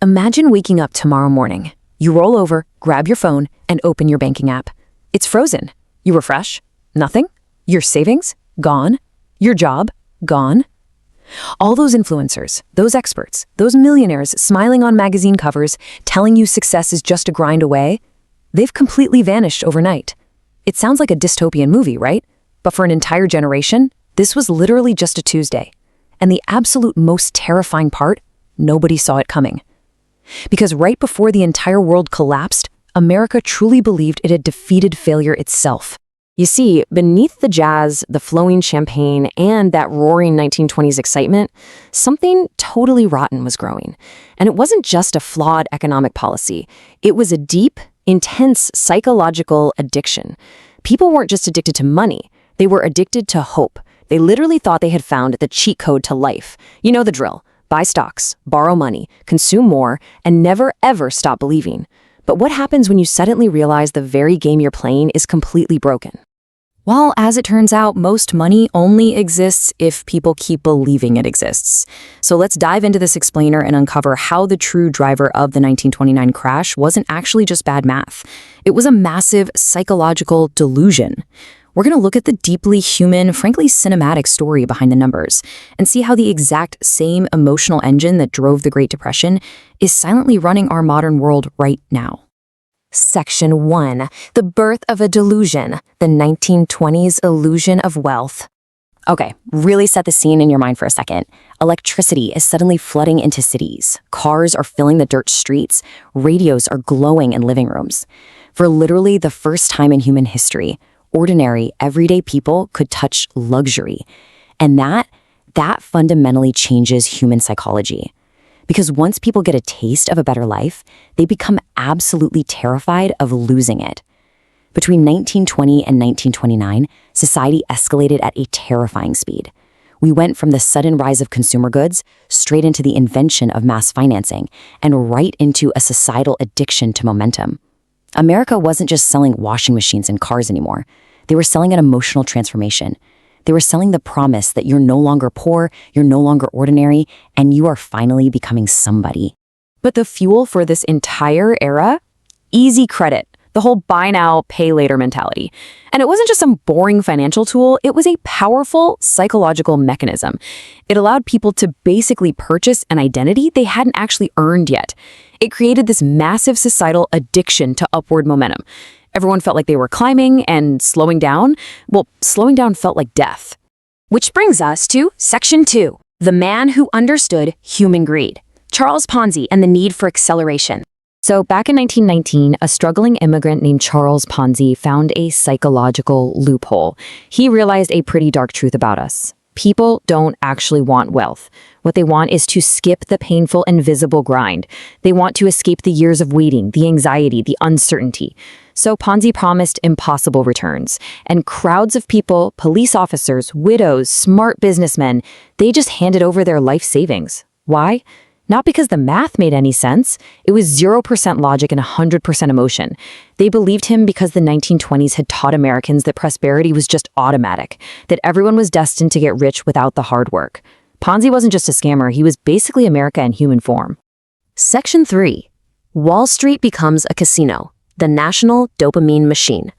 Imagine waking up tomorrow morning. You roll over, grab your phone, and open your banking app. It's frozen. You refresh. Nothing. Your savings? Gone. Your job? Gone. All those influencers, those experts, those millionaires smiling on magazine covers, telling you success is just a grind away, they've completely vanished overnight. It sounds like a dystopian movie, right? But for an entire generation, this was literally just a Tuesday. And the absolute most terrifying part, nobody saw it coming. Because right before the entire world collapsed, America truly believed it had defeated failure itself. You see, beneath the jazz, the flowing champagne, and that roaring 1920s excitement, something totally rotten was growing. And it wasn't just a flawed economic policy. It was a deep, intense psychological addiction. People weren't just addicted to money. They were addicted to hope. They literally thought they had found the cheat code to life. You know the drill. Buy stocks, borrow money, consume more, and never ever stop believing. But what happens when you suddenly realize the very game you're playing is completely broken? Well, as it turns out, most money only exists if people keep believing it exists. So let's dive into this explainer and uncover how the true driver of the 1929 crash wasn't actually just bad math. It was a massive psychological delusion. We're going to look at the deeply human, frankly cinematic story behind the numbers and see how the exact same emotional engine that drove the Great Depression is silently running our modern world right now. Section 1. The birth of a delusion, the 1920s illusion of wealth. Okay, really set the scene in your mind for a second. Electricity is suddenly flooding into cities. Cars are filling the dirt streets. Radios are glowing in living rooms. For literally the first time in human history, ordinary, everyday people could touch luxury. And that fundamentally changes human psychology. Because once people get a taste of a better life, they become absolutely terrified of losing it. Between 1920 and 1929, society escalated at a terrifying speed. We went from the sudden rise of consumer goods straight into the invention of mass financing and right into a societal addiction to momentum. America wasn't just selling washing machines and cars anymore. They were selling an emotional transformation. They were selling the promise that you're no longer poor, you're no longer ordinary, and you are finally becoming somebody. But the fuel for this entire era? Easy credit, the whole buy now, pay later mentality. And it wasn't just some boring financial tool, it was a powerful psychological mechanism. It allowed people to basically purchase an identity they hadn't actually earned yet. It created this massive societal addiction to upward momentum. Everyone felt like they were climbing, and slowing down felt like death. Which brings us to Section 2, the man who understood human greed. Charles Ponzi and the need for acceleration. So back in 1919, a struggling immigrant named Charles Ponzi found a psychological loophole. He realized a pretty dark truth about us. People don't actually want wealth. What they want is to skip the painful, invisible grind. They want to escape the years of waiting, the anxiety, the uncertainty. So Ponzi promised impossible returns. And crowds of people, police officers, widows, smart businessmen, they just handed over their life savings. Why? Not because the math made any sense. It was 0% logic and 100% emotion. They believed him because the 1920s had taught Americans that prosperity was just automatic, that everyone was destined to get rich without the hard work. Ponzi wasn't just a scammer, he was basically America in human form. Section 3. Wall Street becomes a casino, the national dopamine machine.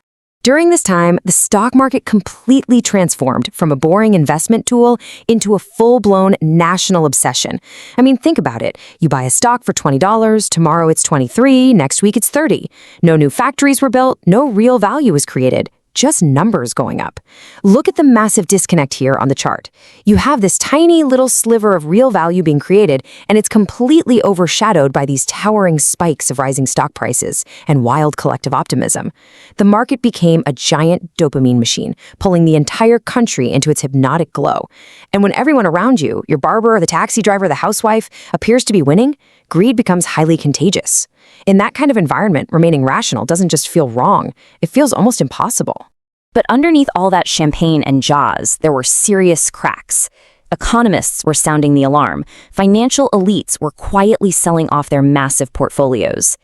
During this time, the stock market completely transformed from a boring investment tool into a full-blown national obsession. I mean, think about it. You buy a stock for $20, tomorrow it's $23, next week it's $30. No new factories were built, no real value was created. Just numbers going up. Look at the massive disconnect here on the chart. You have this tiny little sliver of real value being created, and it's completely overshadowed by these towering spikes of rising stock prices and wild collective optimism. The market became a giant dopamine machine, pulling the entire country into its hypnotic glow. And when everyone around you, your barber, the taxi driver, the housewife, appears to be winning, greed becomes highly contagious. In that kind of environment, remaining rational doesn't just feel wrong, it feels almost impossible. But underneath all that champagne and jaws, there were serious cracks. Economists were sounding the alarm. Financial elites were quietly selling off their massive portfolios.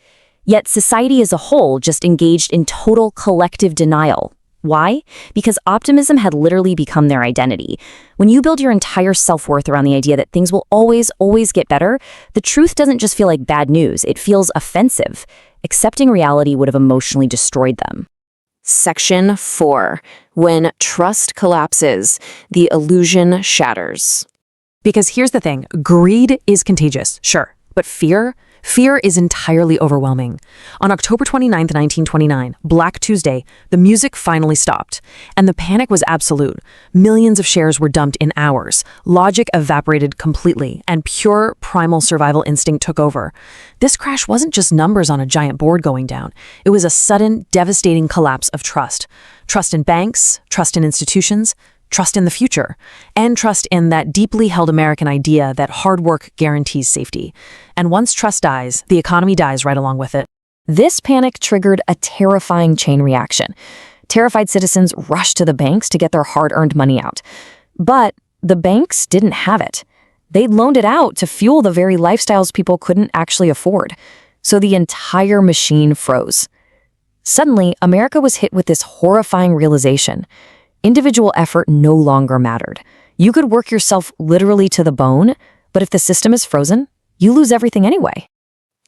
Yet society as a whole just engaged in total collective denial. Why? Because optimism had literally become their identity. When you build your entire self-worth around the idea that things will always get better, the truth doesn't just feel like bad news, it feels offensive. Accepting reality would have emotionally destroyed them. Section 4. When trust collapses, the illusion shatters. Because here's the thing, greed is contagious, sure, but fear is entirely overwhelming. On October 29, 1929, Black Tuesday, the music finally stopped, and the panic was absolute. Millions of shares were dumped in hours. Logic evaporated completely, and pure primal survival instinct took over. This crash wasn't just numbers on a giant board going down. It was a sudden, devastating collapse of trust. Trust in banks, trust in institutions, trust in the future, and trust in that deeply held American idea that hard work guarantees safety. And once trust dies, the economy dies right along with it. This panic triggered a terrifying chain reaction. Terrified citizens rushed to the banks to get their hard-earned money out. But the banks didn't have it. They'd loaned it out to fuel the very lifestyles people couldn't actually afford. So the entire machine froze. Suddenly, America was hit with this horrifying realization. Individual effort no longer mattered. You could work yourself literally to the bone, but if the system is frozen, you lose everything anyway.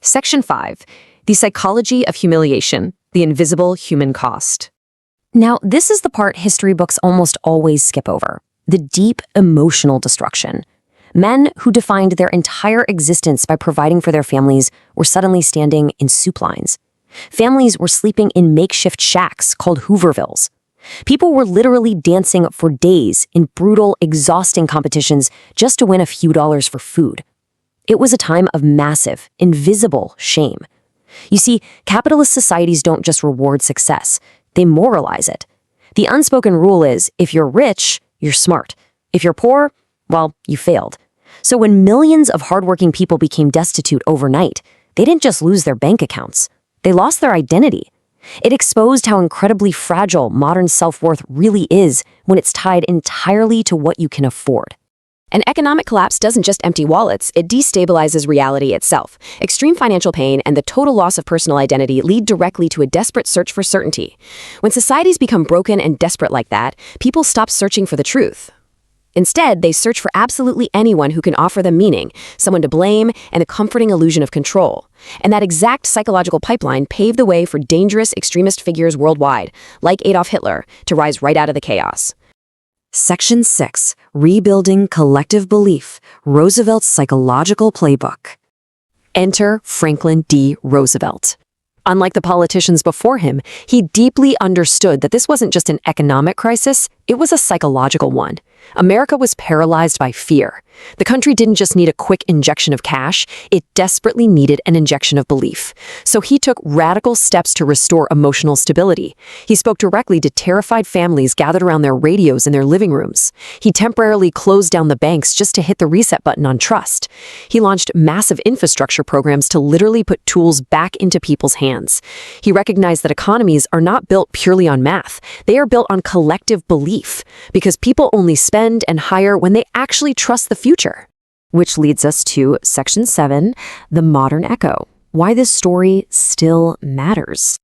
Section 5. The psychology of humiliation, the invisible human cost. Now, this is the part history books almost always skip over. The deep emotional destruction. Men who defined their entire existence by providing for their families were suddenly standing in soup lines. Families were sleeping in makeshift shacks called Hoovervilles. People were literally dancing for days in brutal, exhausting competitions just to win a few dollars for food. It was a time of massive, invisible shame. You see, capitalist societies don't just reward success, they moralize it. The unspoken rule is, if you're rich, you're smart. If you're poor, well, you failed. So when millions of hardworking people became destitute overnight, they didn't just lose their bank accounts, they lost their identity. It exposed how incredibly fragile modern self-worth really is when it's tied entirely to what you can afford. An economic collapse doesn't just empty wallets, it destabilizes reality itself. Extreme financial pain and the total loss of personal identity lead directly to a desperate search for certainty. When societies become broken and desperate like that, people stop searching for the truth. Instead, they search for absolutely anyone who can offer them meaning, someone to blame, and a comforting illusion of control. And that exact psychological pipeline paved the way for dangerous extremist figures worldwide, like Adolf Hitler, to rise right out of the chaos. Section 6. Rebuilding Collective Belief, Roosevelt's Psychological Playbook. Enter Franklin D. Roosevelt. Unlike the politicians before him, he deeply understood that this wasn't just an economic crisis, it was a psychological one. America was paralyzed by fear. The country didn't just need a quick injection of cash, it desperately needed an injection of belief. So he took radical steps to restore emotional stability. He spoke directly to terrified families gathered around their radios in their living rooms. He temporarily closed down the banks just to hit the reset button on trust. He launched massive infrastructure programs to literally put tools back into people's hands. He recognized that economies are not built purely on math. They are built on collective belief, because people only spend and hire when they actually trust the future. Which leads us to Section 7, the modern echo. Why this story still matters.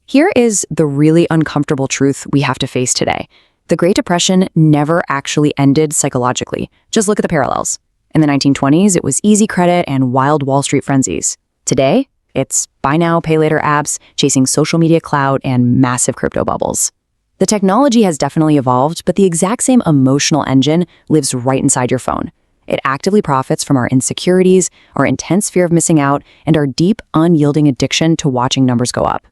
Here is the really uncomfortable truth we have to face today. The Great Depression never actually ended psychologically. Just look at the parallels. In the 1920s, it was easy credit and wild Wall Street frenzies. Today, it's buy now, pay later apps, chasing social media clout, and massive crypto bubbles. The technology has definitely evolved, but the exact same emotional engine lives right inside your phone. It actively profits from our insecurities, our intense fear of missing out, and our deep, unyielding addiction to watching numbers go up.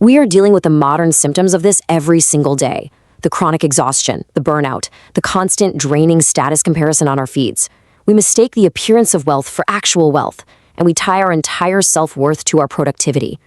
We are dealing with the modern symptoms of this every single day. The chronic exhaustion, the burnout, the constant draining status comparison on our feeds. We mistake the appearance of wealth for actual wealth, and we tie our entire self-worth to our productivity.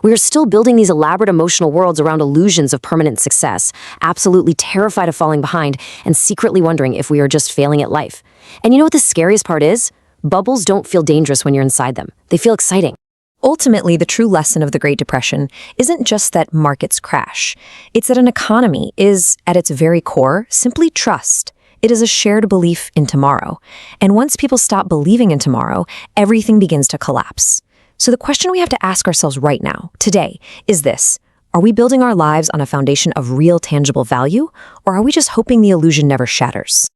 We are still building these elaborate emotional worlds around illusions of permanent success, absolutely terrified of falling behind, and secretly wondering if we are just failing at life. And you know what the scariest part is? Bubbles don't feel dangerous when you're inside them. They feel exciting. Ultimately, the true lesson of the Great Depression isn't just that markets crash. It's that an economy is, at its very core, simply trust. It is a shared belief in tomorrow. And once people stop believing in tomorrow, everything begins to collapse. So the question we have to ask ourselves right now, today, is this: Are we building our lives on a foundation of real tangible value, or are we just hoping the illusion never shatters?